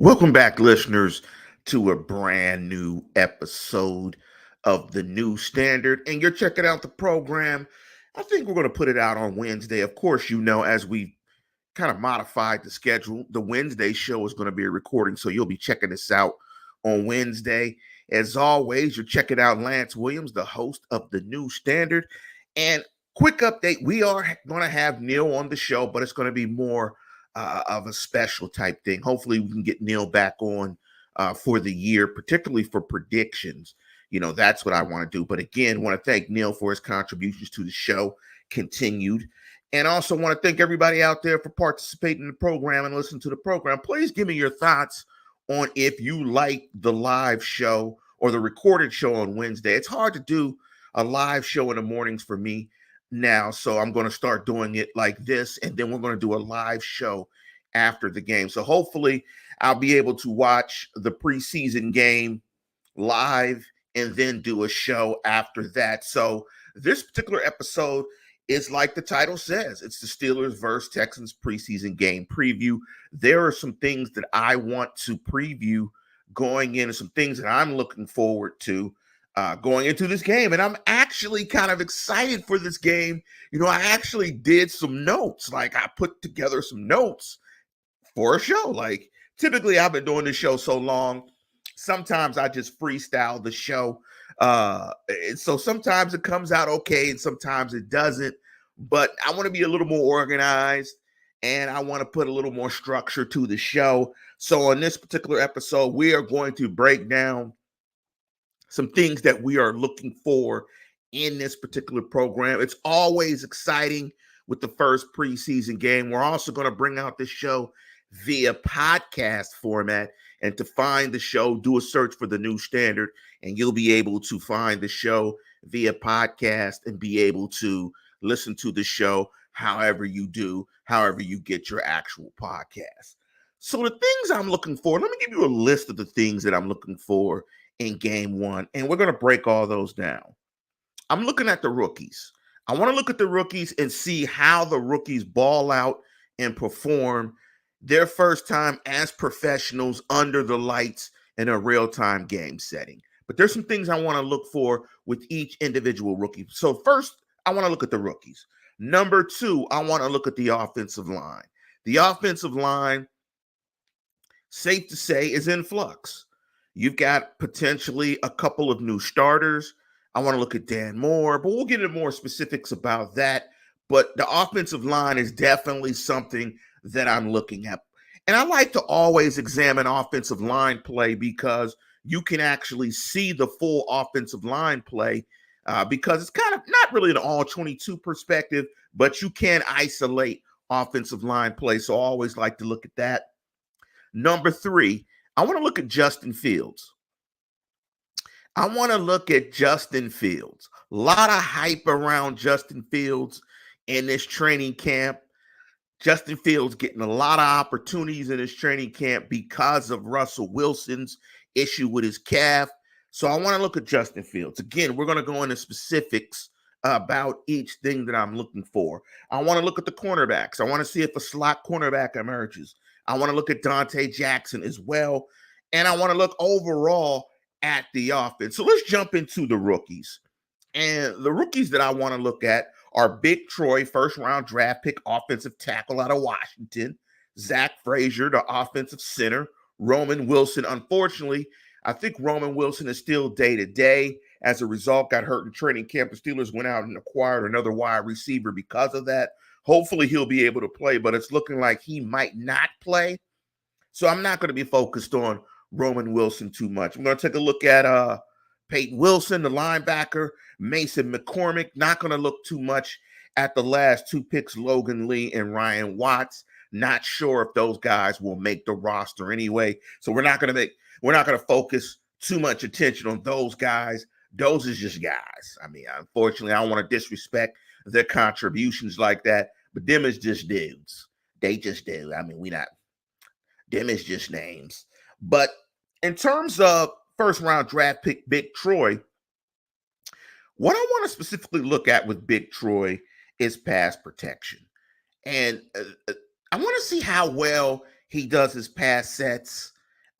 Welcome back, listeners, to a brand new episode of the New Standard. And you're checking out the program. I think we're going to put it out on Wednesday. Of course, as we kind of modified the schedule, the Wednesday show is going to be a recording. So you'll be checking this out on Wednesday. As always, you're checking out Lance Williams, the host of the New Standard. And quick update, we are going to have Neil on the show, but it's going to be more of a special type thing. Hopefully, we can get Neil back on for the year, particularly for predictions. That's what I want to do. But again, want to thank Neil for his contributions to the show, continued. And also want to thank everybody out there for participating in the program and listening to the program. Please give me your thoughts on if you like the live show or the recorded show on Wednesday. It's hard to do a live show in the mornings for me now, so I'm going to start doing it like this, and then we're going to do a live show after the game. So hopefully I'll be able to watch the preseason game live and then do a show after that. So this particular episode is like the title says. It's the Steelers versus Texans preseason game preview. There are some things that I want to preview going in and some things that I'm looking forward to going into this game. And I'm actually kind of excited for this game. I actually did some notes. Like, I put together some notes for a show. Like, typically I've been doing this show so long, sometimes I just freestyle the show. So sometimes it comes out okay and sometimes it doesn't. But I want to be a little more organized and I want to put a little more structure to the show. So on this particular episode, we are going to break down some things that we are looking for in this particular program. It's always exciting with the first preseason game. We're also going to bring out this show via podcast format. And to find the show, do a search for the New Standard, and you'll be able to find the show via podcast and be able to listen to the show however you get your actual podcast. So the things I'm looking for, let me give you a list of the things that I'm looking for in game one, and we're going to break all those down. I'm looking at the rookies. I want to look at the rookies and see how the rookies ball out and perform their first time as professionals under the lights in a real-time game setting. But there's some things I want to look for with each individual rookie. So first, I want to look at the rookies. Number two, I want to look at the offensive line. The offensive line, safe to say, is in flux. You've got potentially a couple of new starters. I want to look at Dan Moore, but we'll get into more specifics about that. But the offensive line is definitely something that I'm looking at. And I like to always examine offensive line play because you can actually see the full offensive line play because it's kind of not really an all 22 perspective, but you can isolate offensive line play. So I always like to look at that. Number three, I want to look at Justin Fields. A lot of hype around Justin Fields in this training camp. Justin Fields getting a lot of opportunities in his training camp because of Russell Wilson's issue with his calf. So I want to look at Justin Fields. Again, we're going to go into specifics about each thing that I'm looking for. I want to look at the cornerbacks. I want to see if a slot cornerback emerges. I want to look at Dante Jackson as well. And I want to look overall at the offense. So let's jump into the rookies. And the rookies that I want to look at are Big Troy, first-round draft pick, offensive tackle out of Washington. Zach Frazier, the offensive center. Roman Wilson. Unfortunately, I think Roman Wilson is still day-to-day. As a result, got hurt in training camp. The Steelers went out and acquired another wide receiver because of that. Hopefully, he'll be able to play, but it's looking like he might not play. So I'm not going to be focused on Roman Wilson too much. I'm going to take a look at Peyton Wilson, the linebacker, Mason McCormick. Not going to look too much at the last two picks, Logan Lee and Ryan Watts. Not sure if those guys will make the roster anyway. So we're not going to focus too much attention on those guys. Those is just guys. I mean, unfortunately, I don't want to disrespect their contributions like that, but them is just dudes. They just do. I mean, them is just names. But in terms of first-round draft pick Big Troy, what I want to specifically look at with Big Troy is pass protection. And I want to see how well he does his pass sets.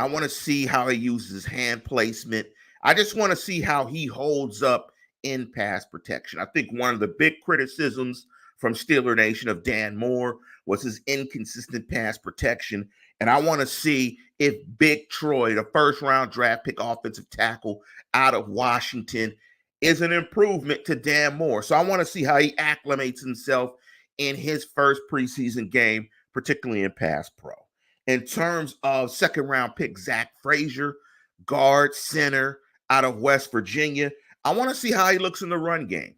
I want to see how he uses his hand placement. I just want to see how he holds up in pass protection. I think one of the big criticisms from Steeler Nation of Dan Moore was his inconsistent pass protection. And I want to see if Big Troy, the first round draft pick offensive tackle out of Washington, is an improvement to Dan Moore. So I want to see how he acclimates himself in his first preseason game, particularly in pass pro. In terms of second round pick Zach Frazier, guard center out of West Virginia, I want to see how he looks in the run game.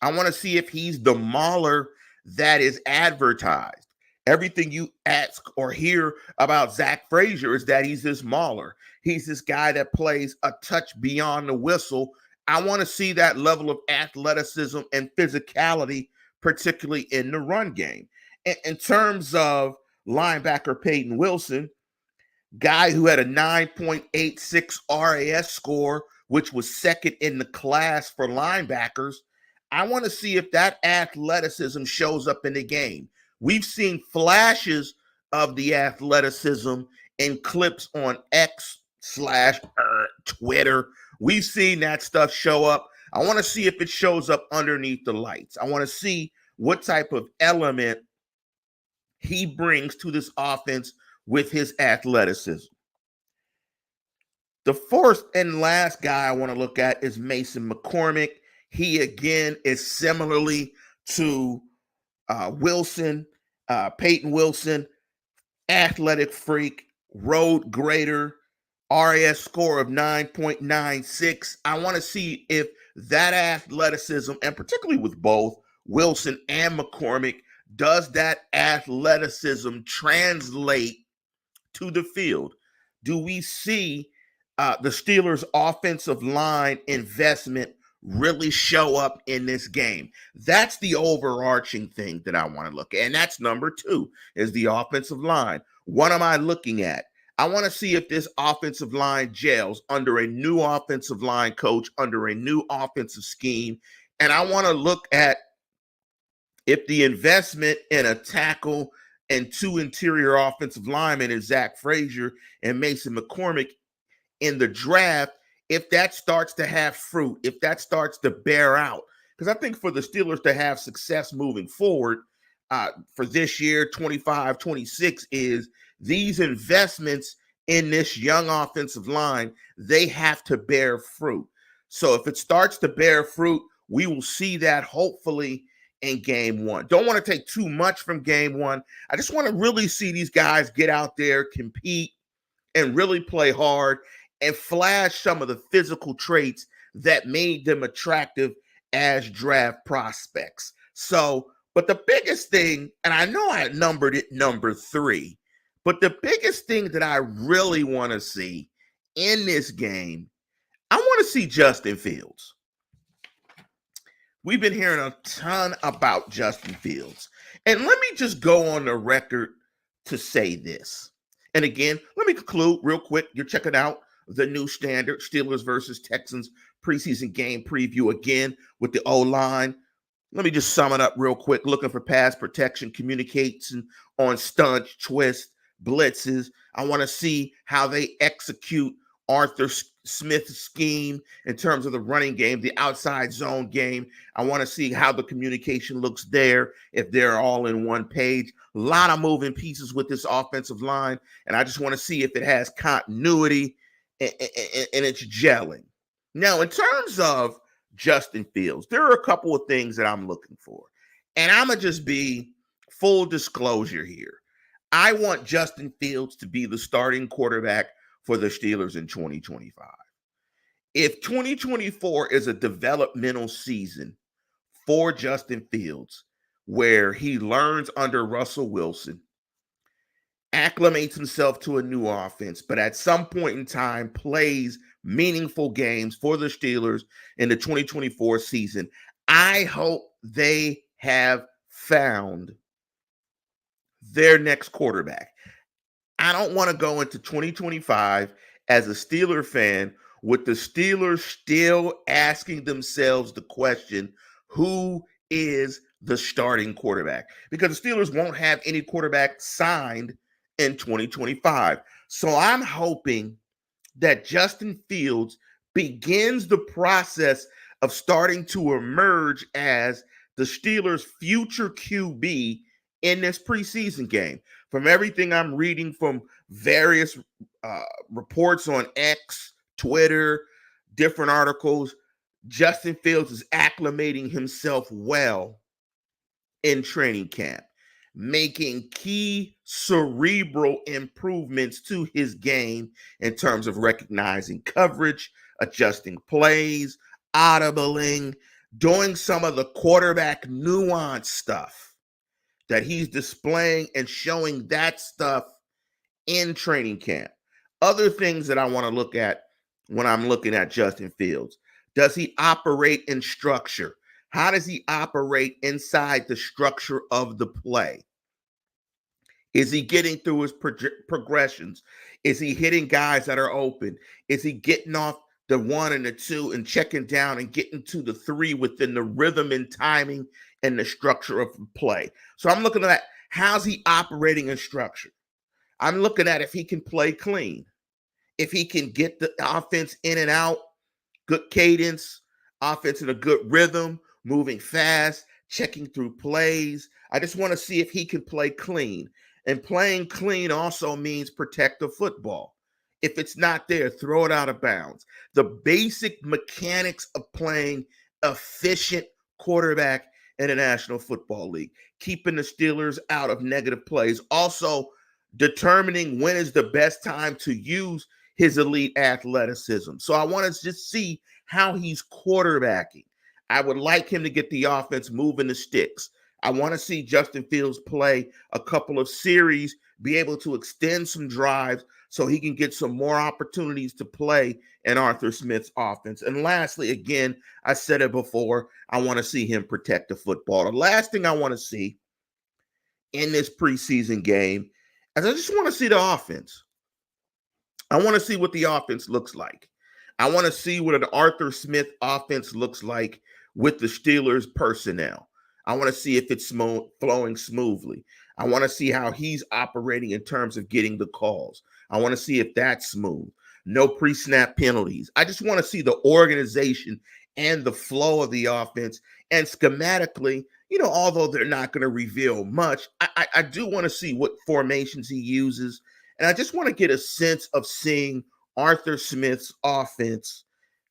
I want to see if he's the mauler that is advertised. Everything you ask or hear about Zach Frazier is that he's this mauler. He's this guy that plays a touch beyond the whistle. I want to see that level of athleticism and physicality, particularly in the run game. In terms of linebacker Peyton Wilson, guy who had a 9.86 RAS score, which was second in the class for linebackers. I want to see if that athleticism shows up in the game. We've seen flashes of the athleticism in clips on X/Twitter. We've seen that stuff show up. I want to see if it shows up underneath the lights. I want to see what type of element he brings to this offense with his athleticism. The fourth and last guy I want to look at is Mason McCormick. He, again, is similarly to Wilson, Peyton Wilson, athletic freak, road grader, RAS score of 9.96. I want to see if that athleticism, and particularly with both Wilson and McCormick, does that athleticism translate to the field? Do we see the Steelers' offensive line investment really show up in this game? That's the overarching thing that I want to look at. And that's number two, is the offensive line. What am I looking at? I want to see if this offensive line gels under a new offensive line coach, under a new offensive scheme. And I want to look at if the investment in a tackle and two interior offensive linemen in Zach Frazier and Mason McCormick in the draft, if that starts to have fruit, if that starts to bear out. Because I think for the Steelers to have success moving forward for this year, 25, 26, is these investments in this young offensive line, they have to bear fruit. So if it starts to bear fruit, we will see that hopefully in game one. Don't want to take too much from game one. I just want to really see these guys get out there, compete, and really play hard and flash some of the physical traits that made them attractive as draft prospects. So, but the biggest thing, and I know I numbered it number 3, but the biggest thing that I really want to see in this game, I want to see Justin Fields. We've been hearing a ton about Justin Fields. And let me just go on the record to say this. And again, let me conclude real quick. You're checking out the new standard, Steelers versus Texans preseason game preview again with the O-line. Let me just sum it up real quick. Looking for pass protection, communication on stunts, twists, blitzes. I want to see how they execute Arthur Smith's scheme in terms of the running game, the outside zone game. I want to see how the communication looks there, if they're all in one page. A lot of moving pieces with this offensive line, and I just want to see if it has continuity and it's gelling. Now, in terms of Justin Fields, there are a couple of things that I'm looking for, and I'm going to just be full disclosure here. I want Justin Fields to be the starting quarterback for the Steelers in 2025. If 2024 is a developmental season for Justin Fields, where he learns under Russell Wilson, acclimates himself to a new offense, but at some point in time plays meaningful games for the Steelers in the 2024 season, I hope they have found their next quarterback. I don't want to go into 2025 as a Steeler fan with the Steelers still asking themselves the question, who is the starting quarterback? Because the Steelers won't have any quarterback signed in 2025. So I'm hoping that Justin Fields begins the process of starting to emerge as the Steelers' future QB in this preseason game. From everything I'm reading from various reports on X, Twitter, different articles, Justin Fields is acclimating himself well in training camp, making key cerebral improvements to his game in terms of recognizing coverage, adjusting plays, audibling, doing some of the quarterback nuance stuff that he's displaying and showing that stuff in training camp. Other things that I want to look at when I'm looking at Justin Fields. Does he operate in structure? How does he operate inside the structure of the play? Is he getting through his progressions? Is he hitting guys that are open? Is he getting off the 1 and the 2 and checking down and getting to the 3 within the rhythm and timing and the structure of the play? So I'm looking at how's he operating in structure. I'm looking at if he can play clean, if he can get the offense in and out, good cadence, offense in a good rhythm, moving fast, checking through plays. I just want to see if he can play clean. And playing clean also means protect the football. If it's not there, throw it out of bounds. The basic mechanics of playing efficient quarterback in the National Football League, keeping the Steelers out of negative plays. Also, determining when is the best time to use his elite athleticism. So I want to just see how he's quarterbacking. I would like him to get the offense moving the sticks. I want to see Justin Fields play a couple of series, be able to extend some drives so he can get some more opportunities to play in Arthur Smith's offense. And lastly, again, I said it before, I want to see him protect the football. The last thing I want to see in this preseason game is I just want to see the offense. I want to see what the offense looks like. I want to see what an Arthur Smith offense looks like with the Steelers personnel. I want to see if it's flowing smoothly. I want to see how he's operating in terms of getting the calls. I want to see if that's smooth. No pre-snap penalties. I just want to see the organization and the flow of the offense. And schematically, although they're not going to reveal much, I do want to see what formations he uses. And I just want to get a sense of seeing Arthur Smith's offense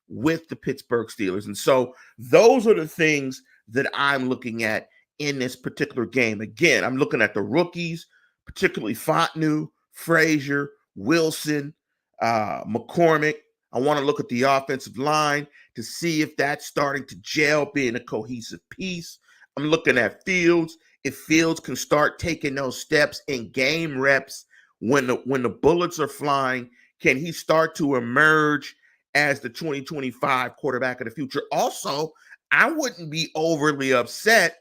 with the Pittsburgh Steelers. And so those are the things that I'm looking at in this particular game. Again, I'm looking at the rookies, particularly Fautanu, Frazier, Wilson, McCormick. I want to look at the offensive line to see if that's starting to gel, being a cohesive piece. I'm looking at Fields. If Fields can start taking those steps in game reps when the bullets are flying, can he start to emerge as the 2025 quarterback of the future? Also, I wouldn't be overly upset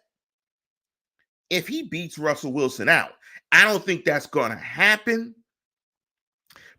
if he beats Russell Wilson out. I don't think that's going to happen,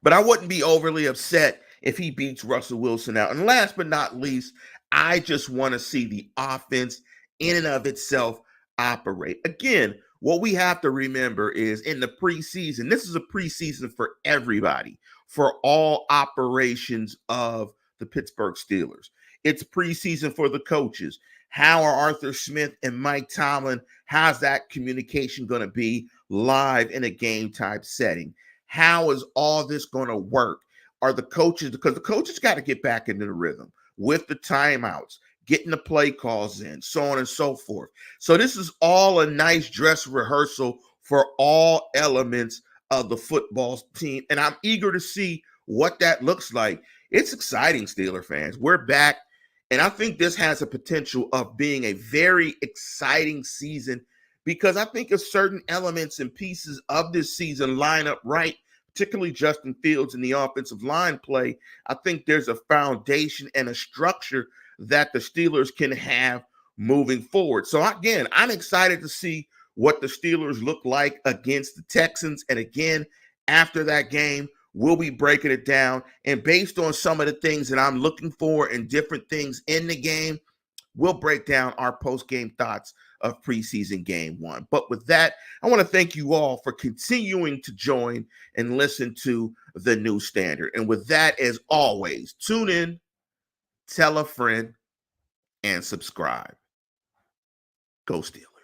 but I wouldn't be overly upset if he beats Russell Wilson out. And last but not least, I just want to see the offense in and of itself operate. Again, what we have to remember is in the preseason, this is a preseason for everybody, for all operations of the Pittsburgh Steelers. It's preseason for the coaches. How are Arthur Smith and Mike Tomlin, how's that communication going to be live in a game type setting? How is all this going to work? Are the coaches, because the coaches got to get back into the rhythm with the timeouts, getting the play calls in, so on and so forth. So this is all a nice dress rehearsal for all elements of the football team. And I'm eager to see what that looks like. It's exciting, Steeler fans. We're back. And I think this has a potential of being a very exciting season because I think if certain elements and pieces of this season line up right, particularly Justin Fields and the offensive line play, I think there's a foundation and a structure that the Steelers can have moving forward. So again, I'm excited to see what the Steelers look like against the Texans. And again, after that game, we'll be breaking it down. And based on some of the things that I'm looking for and different things in the game, we'll break down our post-game thoughts of preseason game one. But with that, I want to thank you all for continuing to join and listen to the new standard. And with that, as always, tune in, tell a friend, and subscribe. Go Steelers.